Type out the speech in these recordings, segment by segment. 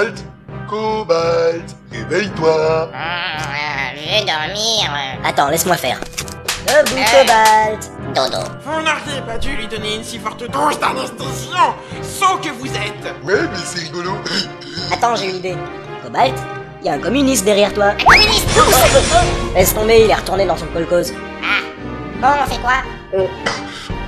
Cobalt, Cobalt, réveille-toi. Je vais dormir. Attends, laisse-moi faire. Debout, Cobalt. Dodo. Vous n'auriez pas dû lui donner une si forte dose d'anesthésiant, sot que vous êtes. Ouais, mais c'est rigolo. Attends, j'ai une idée. Cobalt, y a un communiste derrière toi. Communiste. Laisse tomber, il est retourné dans son kolkhoz. Bon, on fait quoi?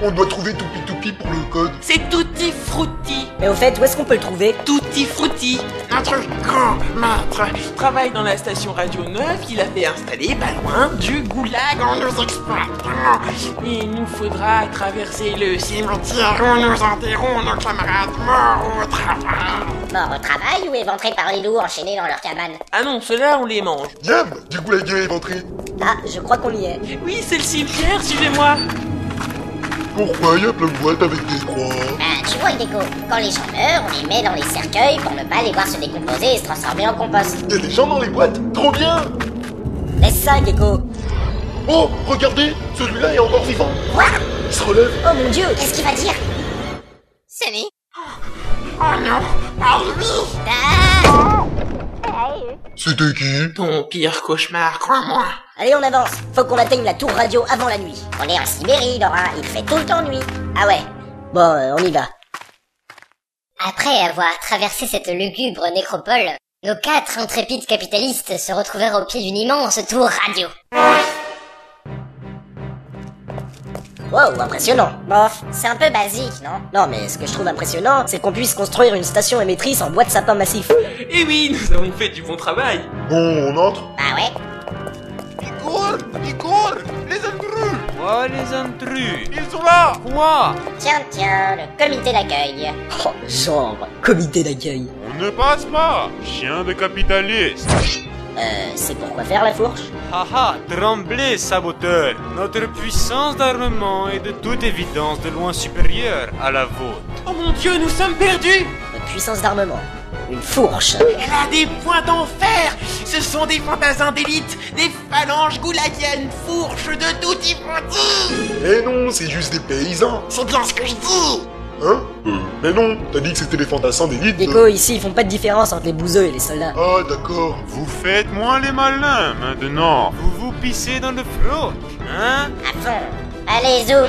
On doit trouver Toupi pour le code. C'est Tutti Frutti. Mais au fait, où est-ce qu'on peut le trouver? Tutti Frutti. Notre grand maître travaille dans la station Radio 9 qu'il a fait installer pas loin du goulag en nous exploitant. Il nous faudra traverser le cimetière où nous enterrons nos camarades morts au travail. Mort au travail ou éventrés par les loups enchaînés dans leur cabane? Ah non, ceux-là on les mange. Yam, du coup la gueule est éventrée. Ah, je crois qu'on y est. Oui, c'est le cimetière, suivez-moi. Pourquoi y a plein de boîtes avec des croix? Ben, tu vois, Gecko, quand les gens meurent, on les met dans les cercueils pour ne pas les voir se décomposer et se transformer en compost. Y a des gens dans les boîtes? Trop bien! Laisse ça, Gecko. Oh, regardez, celui-là est encore vivant. Quoi? Il se relève. Oh mon dieu. Qu'est-ce qu'il va dire? C'est lui. Oh non, pas lui. Ah! C'était qui? Ton pire cauchemar, crois-moi. Allez, on avance. Faut qu'on atteigne la tour radio avant la nuit. On est en Sibérie, Laura, il fait tout le temps nuit. Ah ouais. Bon, on y va. Après avoir traversé cette lugubre nécropole, nos 4 intrépides capitalistes se retrouvèrent au pied d'une immense tour radio. Wow, impressionnant. Bof, c'est un peu basique, non? Non, mais ce que je trouve impressionnant, c'est qu'on puisse construire une station émettrice en bois de sapin massif. Eh oui, nous avons fait du bon travail. Bon, on entre. Ah ouais? Igor, les intrus. Oh, les intrus! Ils sont là. Quoi? Tiens, le comité d'accueil. Oh, genre, comité d'accueil. On ne passe pas! Chien de capitaliste! C'est pour quoi faire la fourche? Haha, tremblez, saboteur! Notre puissance d'armement est de toute évidence de loin supérieure à la vôtre. Oh mon Dieu, nous sommes perdus. Notre puissance d'armement. Une fourche. Elle a des poings d'enfer. Ce sont des fantassins d'élite, des phalanges goulagiennes, fourches de Tutti Frutti. Eh non, c'est juste des paysans. C'est bien ce que je dis. Hein? Mais non, t'as dit que c'était les fantassins d'élite. Gecko, ici, ils font pas de différence entre les bouseux et les soldats. Ah, d'accord. Vous faites moins les malins maintenant. Vous vous pissez dans le froc, hein? À fond. Allez, zou.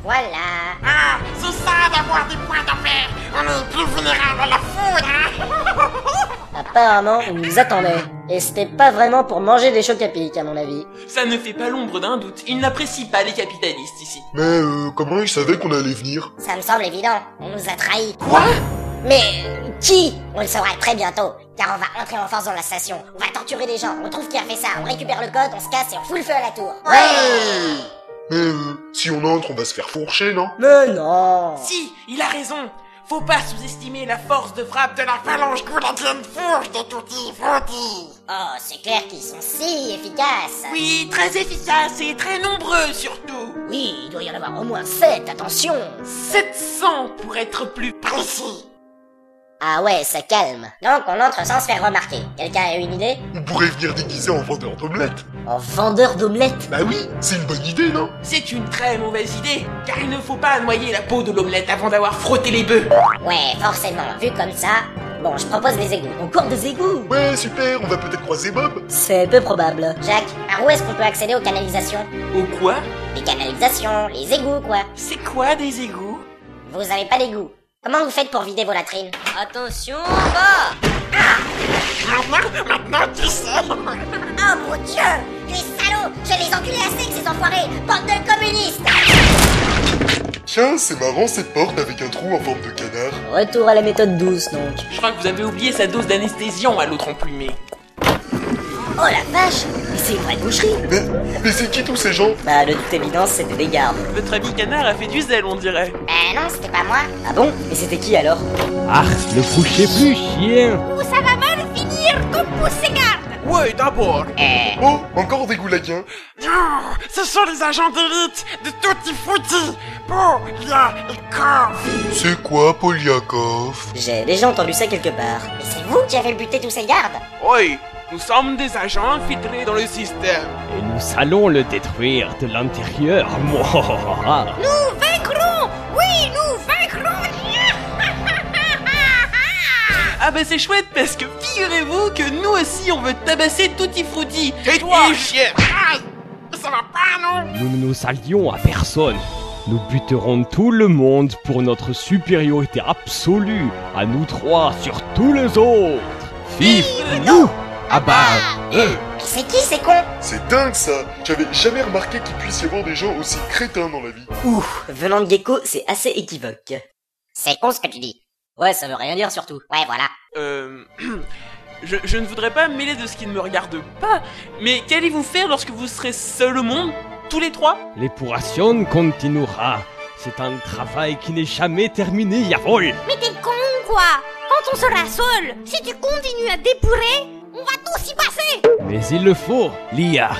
Voilà. Ah, c'est ça d'avoir des poings d'enfer. On est plus vulnérable à la foudre, hein. Apparemment, ils nous attendaient. Et c'était pas vraiment pour manger des chocs à pic, à mon avis. Ça ne fait pas l'ombre d'un doute. Ils n'apprécient pas les capitalistes ici. Mais comment ils savaient qu'on allait venir? Ça me semble évident. On nous a trahis. Quoi? Mais qui? On le saura très bientôt, car on va entrer en force dans la station. On va torturer des gens. On trouve qui a fait ça. On récupère le code, on se casse et on fout le feu à la tour. Ouais. Mais si on entre, on va se faire fourcher, non? Mais non. Si, il a raison. Faut pas sous-estimer la force de frappe de la phalange goulagienne fourche de Tutti Frutti. Oh, c'est clair qu'ils sont si efficaces. Oui, très efficace et très nombreux surtout. Oui, il doit y en avoir au moins 7, attention. 700 pour être plus précis. Ah ouais, ça calme. Donc on entre sans se faire remarquer. Quelqu'un a une idée? On pourrait venir déguisé en vendeur d'omelettes. En vendeur d'omelettes. Bah oui, c'est une bonne idée, non? C'est une très mauvaise idée, car il ne faut pas noyer la peau de l'omelette avant d'avoir frotté les bœufs. Ouais, forcément, vu comme ça. Bon, je propose les égouts. Encore des égouts. Ouais, super, on va peut-être croiser Bob. C'est peu probable. Jacques, par où est-ce qu'on peut accéder aux canalisations? Au quoi? Les canalisations, les égouts, quoi. C'est quoi des égouts? Vous avez pas d'égouts. Comment vous faites pour vider vos latrines? Attention, va. Maintenant tu sais. Oh mon Dieu! Les salauds! Je vais les enculer assez avec ces enfoirés! Bande de communistes! Tiens, c'est marrant cette porte avec un trou en forme de canard. Retour à la méthode douce, donc. Je crois que vous avez oublié sa dose d'anesthésiant à l'autre emplumé. Oh la vache. Mais c'est une vraie boucherie. Mais c'est qui tous ces gens? Bah, de toute évidence, c'était des gardes. Votre ami canard a fait du zèle, on dirait. Non, c'était pas moi. Ah bon? Et c'était qui alors? Ah, ne couchez plus, chien! Ça va mal finir comme pour ces gardes! Ouais, d'abord. Oh, encore des goulagiens. Oh, ce sont les agents d'élite de Tutti Frutti. Poliakov. C'est quoi, Poliakov? J'ai déjà entendu ça quelque part. Mais c'est vous qui avez buté tous ces gardes? Oui, nous sommes des agents infiltrés dans le système. Et nous allons le détruire de l'intérieur. Nous vaincrons! Oui, nous vaincrons! Ah bah c'est chouette parce que figurez-vous que nous aussi on veut tabasser Tutti Frutti. Tais-toi, chien! Aïe! Ça va pas, non? Nous ne nous allions à personne. Nous buterons tout le monde pour notre supériorité absolue, à nous trois sur tous les autres. Vive nous! Ah bah, C'est qui ces cons? C'est dingue ça. J'avais jamais remarqué qu'il puisse y avoir des gens aussi crétins dans la vie. Ouh, venant de Gecko, c'est assez équivoque. C'est con ce que tu dis. Ouais, ça veut rien dire surtout. Ouais, voilà. Je ne voudrais pas me mêler de ce qui ne me regarde pas, mais qu'allez-vous faire lorsque vous serez seul au monde, tous les trois? l'épuration continuera. C'est un travail qui n'est jamais terminé, Yavol. Mais t'es con ou quoi? Quand on sera seul, si tu continues à dépurer, on va tous y passer. Mais il le faut, Lia,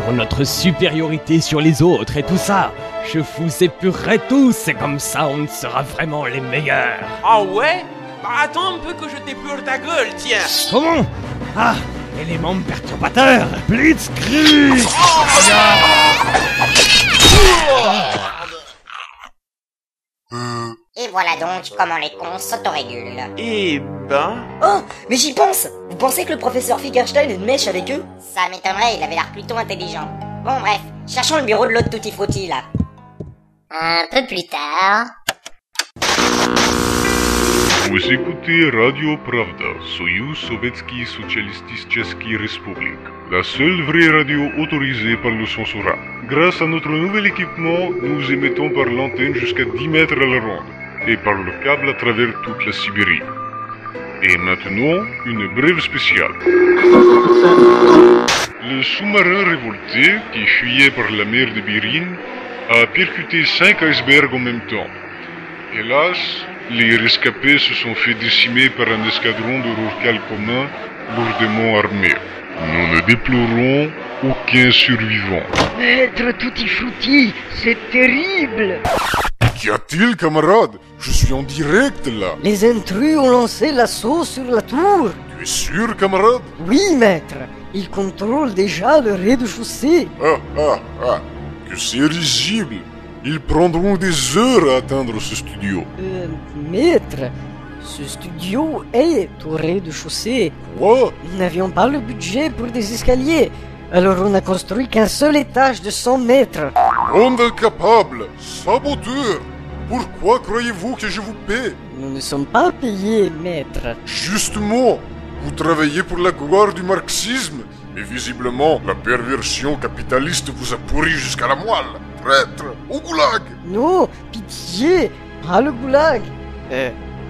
pour notre supériorité sur les autres et tout ça. Je vous épurerai tous et comme ça on sera vraiment les meilleurs. Ah ouais? Bah attends un peu que je t'épure ta gueule, tiens. Comment? Ah, élément perturbateur, Blitzkrieg. Et voilà donc comment les cons s'autorégulent. Eh ben... Oh, mais j'y pense. Vous pensez que le professeur Fickerstein a une mèche avec eux? Ça m'étonnerait, il avait l'air plutôt intelligent. Bon bref, cherchons le bureau de l'autre Tutti Frutti là. Un peu plus tard... Vous écoutez Radio Pravda, Soyuz Sovetski Socialisticheski République, la seule vraie radio autorisée par le censorat. Grâce à notre nouvel équipement, nous émettons par l'antenne jusqu'à 10 mètres à la ronde et par le câble à travers toute la Sibérie. Et maintenant, une brève spéciale. Le sous-marin révolté, qui fuyait par la mer de Bering, a percuté 5 icebergs en même temps. Hélas, les rescapés se sont fait décimer par un escadron de rorquals communs lourdement armés. Nous ne déplorons aucun survivant. Maître Tutti Frutti, c'est terrible. Qu'y a-t-il, camarade? Je suis en direct là. Les intrus ont lancé l'assaut sur la tour. Tu es sûr, camarade? Oui, maître. Ils contrôlent déjà le rez-de-chaussée. Que c'est risible. Ils prendront des heures à atteindre ce studio. Maître, ce studio est au rez-de-chaussée. Quoi? Nous n'avions pas le budget pour des escaliers. Alors on n'a construit qu'un seul étage de 100 mètres. Bande incapable, saboteur. Pourquoi croyez-vous que je vous paie? Nous ne sommes pas payés, maître. Justement, vous travaillez pour la gloire du marxisme. Mais visiblement, la perversion capitaliste vous a pourri jusqu'à la moelle. Traître, au goulag. Non, pitié, pas le goulag.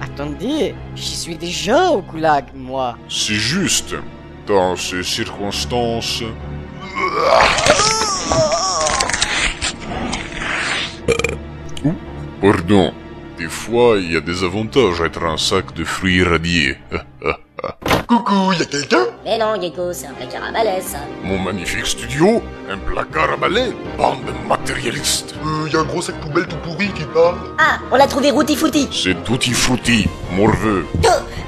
Attendez, j'y suis déjà au goulag, moi. C'est juste. Dans ces circonstances... Pardon. Des fois, il y a des avantages à être un sac de fruits radiés. Coucou, y'a quelqu'un? Mais non, Gecko, c'est un placard à balai, ça. Mon magnifique studio? Un placard à balai? Bande de matérialistes. Y a un gros sac poubelle tout pourri qui parle. Ah, on l'a trouvé Routi Fouti. C'est Tutti Frutti, morveux.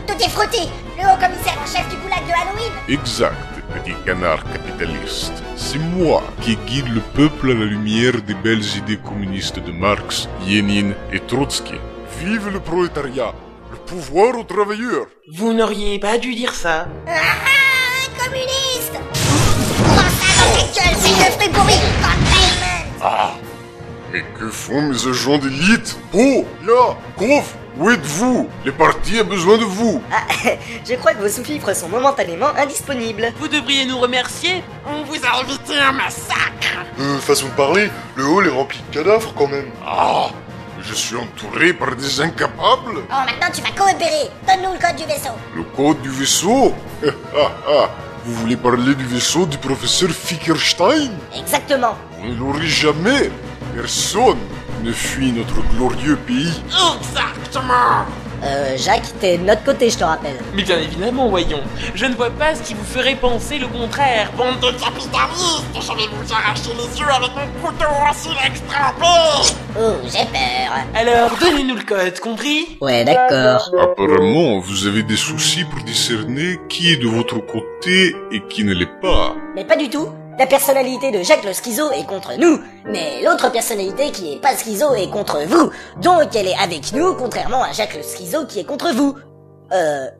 Tutti Frutti, le haut commissaire en chef du goulag de Halloween. Exact, petit canard capitaliste. C'est moi qui guide le peuple à la lumière des belles idées communistes de Marx, Lénine et Trotsky. Vive le prolétariat, le pouvoir aux travailleurs. Vous n'auriez pas dû dire ça. Un communiste. Prends ça dans ta gueule, c'est le fruit pourri. Mais que font mes agents d'élite? Oh, là, Kof, où êtes-vous? Les partis a besoin de vous. Ah, je crois que vos sous-fifres sont momentanément indisponibles. Vous devriez nous remercier. On vous a évité un massacre. Façon de parler, le hall est rempli de cadavres quand même. Je suis entouré par des incapables. Oh, maintenant tu vas coopérer. Donne-nous le code du vaisseau. Le code du vaisseau? Vous voulez parler du vaisseau du professeur Fickerstein? Exactement. Vous ne l'aurez jamais. Personne ne fuit notre glorieux pays. Exactement. Jacques, t'es de notre côté, je te rappelle. Mais bien évidemment, voyons. Je ne vois pas ce qui vous ferait penser le contraire. Bande de capitalistes, je vais vous arracher les yeux avec mon couteau aussi extrapé. Oh, j'ai peur. Alors, donnez-nous le code, compris? Ouais, d'accord. Apparemment, vous avez des soucis pour discerner qui est de votre côté et qui ne l'est pas. Mais pas du tout. La personnalité de Jacques le schizo est contre nous, mais l'autre personnalité qui est pas schizo est contre vous. Donc elle est avec nous, contrairement à Jacques le schizo qui est contre vous.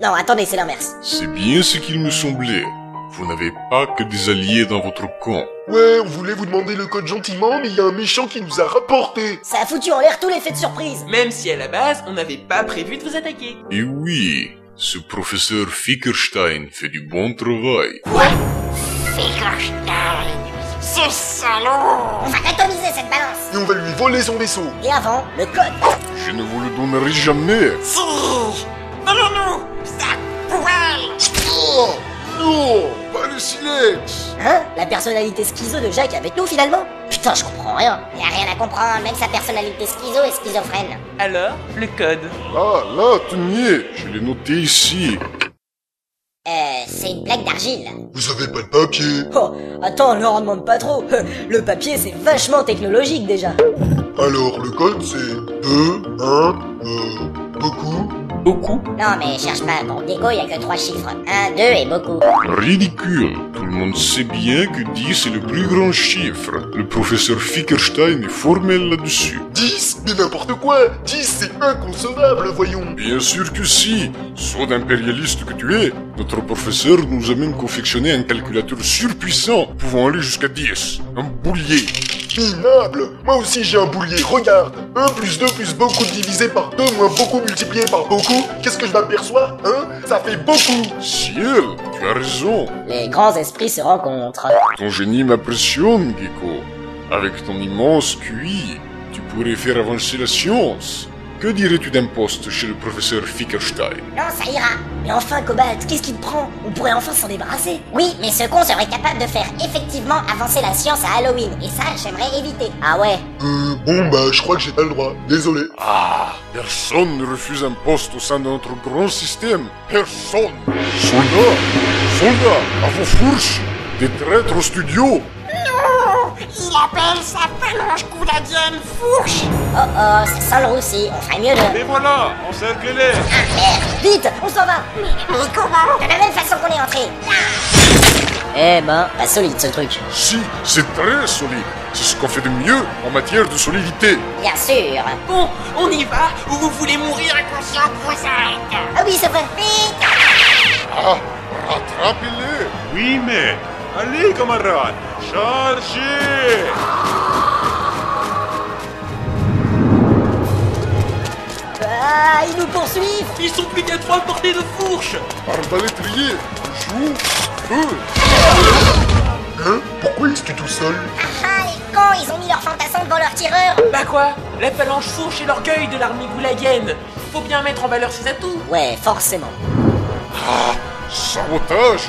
Non, attendez, c'est l'inverse. C'est bien ce qu'il me semblait. Vous n'avez pas que des alliés dans votre camp. Ouais, on voulait vous demander le code gentiment, mais il y a un méchant qui nous a rapporté. Ça a foutu en l'air tout l'effet de surprise. Même si à la base, on n'avait pas prévu de vous attaquer. Et oui, ce professeur Fickerstein fait du bon travail. Quoi? Fickerstein, ce salaud! On va atomiser cette balance. Et on va lui voler son vaisseau. Et avant, le code. Je ne vous le donnerai jamais. Si! Donnons-nous sa poêle! Oh non, pas le silex. Hein? La personnalité schizo de Jacques avec nous finalement? Putain, je comprends rien. Y a rien à comprendre, même sa personnalité schizo est schizophrène. Alors, le code. Ah, là, tenez, je l'ai noté ici. C'est une plaque d'argile. Vous avez pas de papier. Oh, attends, leur en demande pas trop. Le papier, c'est vachement technologique déjà. Alors, le code c'est 2, 1, beaucoup. Beaucoup? Non mais cherche pas, pour Gecko y a que 3 chiffres. 1, 2 et beaucoup. Ridicule. Tout le monde sait bien que 10 est le plus grand chiffre. Le professeur Fickerstein est formel là-dessus. 10? Mais n'importe quoi. 10 c'est inconcevable, voyons. Bien sûr que si. Soit d'impérialiste que tu es, notre professeur nous a même confectionné un calculateur surpuissant pouvant aller jusqu'à 10. Un boulier. Minable. Moi aussi j'ai un boulier, regarde. 1 plus 2 plus beaucoup divisé par 2 moins beaucoup multiplié par beaucoup. Qu'est-ce que je m'aperçois, hein? Ça fait beaucoup. Ciel, tu as raison. Les grands esprits se rencontrent. Ton génie m'impressionne, Gecko. Avec ton immense QI, tu pourrais faire avancer la science. Que dirais-tu d'un poste chez le professeur Fickerstein? Non, ça ira. Mais enfin, Cobalt, qu'est-ce qui te prend? On pourrait enfin s'en débarrasser. Oui, mais ce con serait capable de faire effectivement avancer la science à Halloween. Et ça, j'aimerais éviter. Ah ouais? Bon bah je crois que j'ai pas le droit. Désolé. Ah, personne ne refuse un poste au sein de notre grand système. Personne. Soldats, soldats, à vos fourches. Des traîtres au studio. Non! Il appelle sa phalange gouladienne fourche! Oh, ça sent le roussi. On ferait mieux de... Et voilà, encerclez-les. Ah, merde. Vite, on s'en va! Mais comment? De la même façon qu'on est entré. Eh ben, pas solide ce truc. Si, c'est très solide. C'est ce qu'on fait de mieux en matière de solidité. Bien sûr. Bon, on y va ou vous voulez mourir inconscient que vous êtes? Ah oui, c'est vrai. Vite! Ah, rattrapez-les. Oui, mais... Allez, camarades, chargez! Ah, ils nous poursuivent! Ils sont plus qu'à 3 portées de fourche! Arbalétrier, joue, feu. Hein? Pourquoi est-ce que tout seul? Ah, les cons, ils ont mis leur fantassin devant leur tireur. Bah quoi? La phalange fourche est l'orgueil de l'armée goulagienne. Faut bien mettre en valeur ses atouts. Ouais, forcément. Ah, sabotage.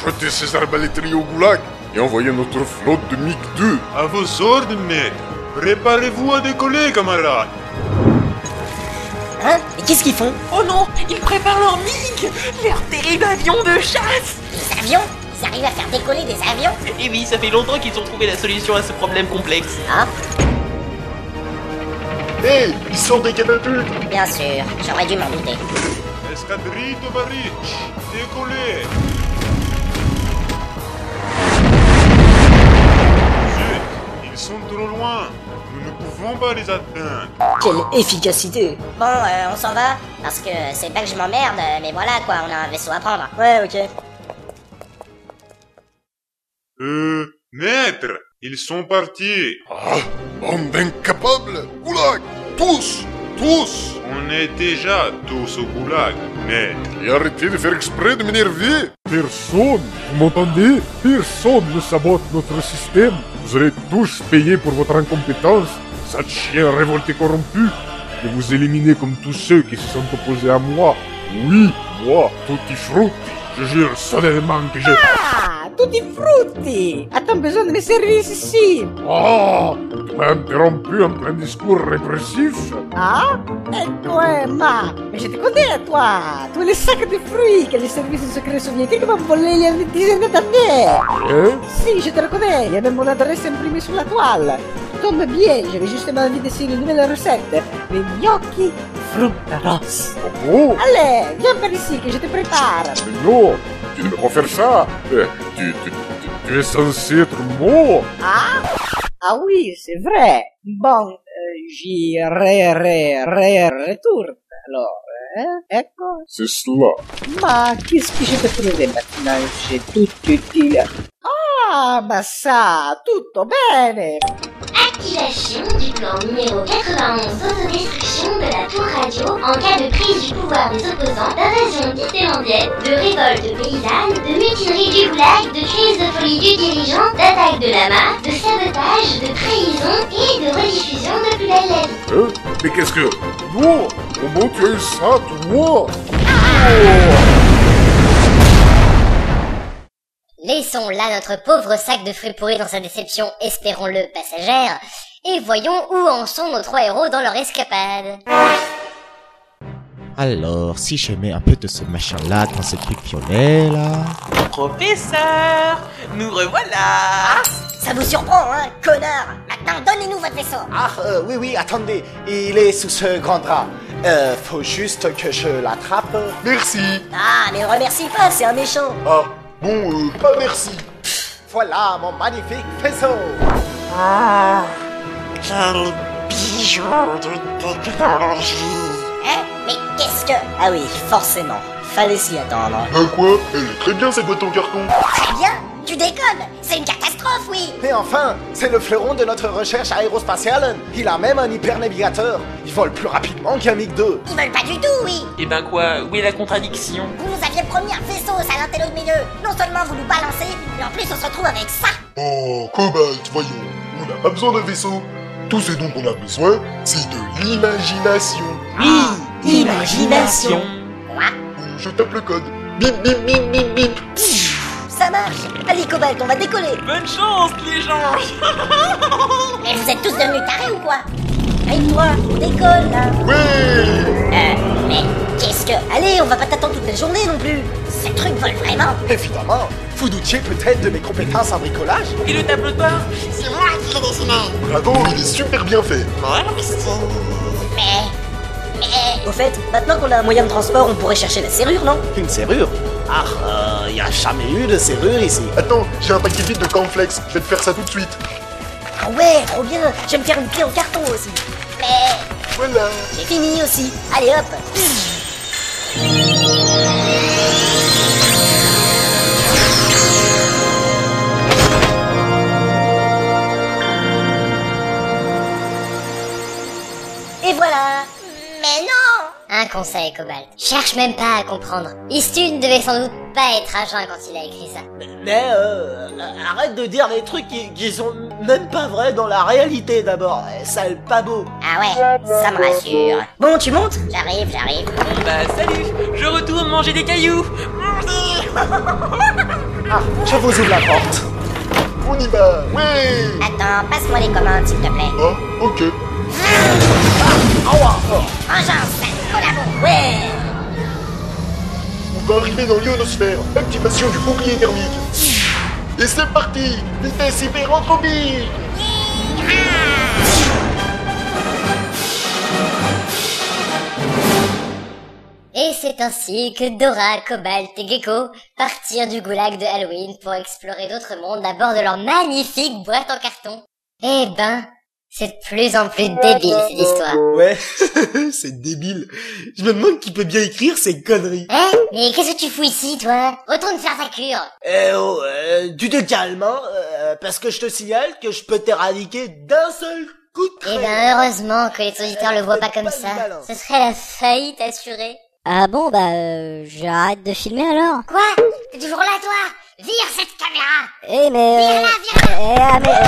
Jetez ces arbalétriers au goulag et envoyez notre flotte de MiG-2. À vos ordres, maître. Préparez-vous à décoller, camarades. Hein? Et qu'est-ce qu'ils font? Oh non, ils préparent leur MiG, leur terrible avion de chasse. Des avions? Ils arrivent à faire décoller des avions? Et oui, ça fait longtemps qu'ils ont trouvé la solution à ce problème complexe. Ah? Hey, ils sortent des catapultes. Bien sûr, j'aurais dû m'en douter. Escadrille Tovarich, décollez. Zut, ils sont trop loin. Nous ne pouvons pas les atteindre. Quelle efficacité! Bon, on s'en va? Parce que c'est pas que je m'emmerde, mais voilà quoi, on a un vaisseau à prendre. Ouais, ok. Maître, ils sont partis. Ah, bande d'incapables. Goulag, tous, tous. On est déjà tous au goulag, maître. Et arrêtez de faire exprès de m'énerver. Personne, vous m'entendez? Personne ne sabote notre système. Vous allez tous payer pour votre incompétence, sale chien révolté corrompu. Je vais vous éliminer comme tous ceux qui se sont opposés à moi. Oui, moi, Tutti Frutti. Je jure solennellement que je... Ah, tutti frutti! A-t-on besoin de mes services ici? Oh, tu m'as interrompu en plein discours répressif. Ah? Et toi, mais je te connais, toi! Tu es le sac de fruits que les services secrets soviétiques m'ont volé il y a une dizaine d'années! Hein? Si, je te reconnais, il y a même mon adresse imprimée sur la toile! Tombe bien, j'avais justement envie d'essayer une nouvelle recette, les gnocchi frutta rossa. Oh, Allez, viens par ici que je te prépare! mais non, tu ne peux pas faire ça. Tu es censé être mort. Ah? Ah oui, c'est vrai. Bon, j'y retourne alors. Ecco. C'est cela. Ma qu'est-ce que je peux trouver maintenant? J'ai tout utile. Ah, ma ça, tutto bene. Activation du plan numéro 91 d'autodestruction de la tour radio en cas de prise du pouvoir des opposants, d'invasion d'Islandienne, de révolte paysanne, de mutinerie du goulag, de crise de folie du dirigeant, d'attaque de lama, de sabotage, de trahison et de rediffusion de Plus belle la vie. Mais qu'est-ce que... Non! Comment tu as eu ça, toi? Laissons là notre pauvre sac de fruits pourris dans sa déception, espérons-le passagère, et voyons où en sont nos 3 héros dans leur escapade. Alors, si je mets un peu de ce machin-là dans ce truc violet, là... Professeur, nous revoilà. Ça vous surprend, hein, connard? Maintenant, donnez-nous votre vaisseau. Oui, attendez, il est sous ce grand drap. Faut juste que je l'attrape. Merci. Ah, mais remercie pas, c'est un méchant. Ah, bon, pas merci. Voilà mon magnifique vaisseau. Quel bijou de technologie. Hein? Mais qu'est-ce que... Ah oui, forcément. Fallait s'y attendre. Quoi? Elle est très bien cette boîte en carton. Très bien? Tu déconnes? C'est une catastrophe, oui. Et enfin, c'est le fleuron de notre recherche aérospatiale. Il a même un hypernavigateur. Il vole plus rapidement qu'un MiG-2. Ils veulent pas du tout, oui. Eh ben quoi, où est la contradiction? Vous nous aviez promis un vaisseau, salintello de milieu. Non seulement vous nous balancez, mais en plus on se retrouve avec ça. Oh, Cobalt, voyons. On n'a pas besoin d'un vaisseau. Tout ce dont on a besoin, c'est de l'imagination. Oui, imagination. Quoi? Je tape le code. Bip, bip, bip, bip, bip. Ça marche. Allez, Cobalt, on va décoller. Bonne chance, les gens. Mais vous êtes tous devenus tarés ou quoi? Avec toi, on décolle, là. Ouais. Mais qu'est-ce que... Allez, on va pas t'attendre toute la journée non plus. Ces trucs volent vraiment? Évidemment. Vous doutiez peut-être de mes compétences en bricolage? Et le tableau de bord? C'est moi qui l'ai dessiné. Bravo, il est super bien fait. Merci. Mais... Au fait, maintenant qu'on a un moyen de transport, on pourrait chercher la serrure, non? Une serrure? Y a jamais eu de serrure ici. Attends, j'ai un paquet vide de cornflakes. Je vais te faire ça tout de suite. Ah ouais, trop bien. Je vais me faire une clé en carton aussi. Mais... Voilà. J'ai fini aussi. Allez, hop. Et voilà. Mais non! Un conseil, Cobalt. Cherche même pas à comprendre. Istune devait sans doute pas être à jeun quand il a écrit ça. Mais arrête de dire des trucs qui sont même pas vrais dans la réalité d'abord. Ça est pas beau. Ah ouais, ça me rassure. Bon, tu montes? J'arrive. Bon bah salut, je retourne manger des cailloux. Ah, je vous ouvre la porte. On y va. Ouais. Attends, passe-moi les commandes s'il te plaît. Ah, ok. Vengeance, collabo. Ouais. On va arriver dans l'ionosphère. Activation du bouclier thermique. Et c'est parti. Vitesse hyperentropie. Et c'est ainsi que Dora, Cobalt et Gecko partirent du goulag de Halloween pour explorer d'autres mondes à bord de leur magnifique boîte en carton. Eh ben, c'est de plus en plus débile cette histoire. Ouais, c'est débile. Je me demande qui peut bien écrire ces conneries. Hein? Mais qu'est-ce que tu fous ici, toi? Retourne faire ta cure. Tu te calmes, hein, parce que je te signale que je peux t'éradiquer d'un seul coup de crayon. Eh ben, heureusement que les auditeurs le voient pas comme ça. Ce serait la faillite assurée. Ah bon, j'arrête de filmer alors. Quoi? T'es toujours là, toi? Vire cette caméra! Eh mais... Vire-la! mais...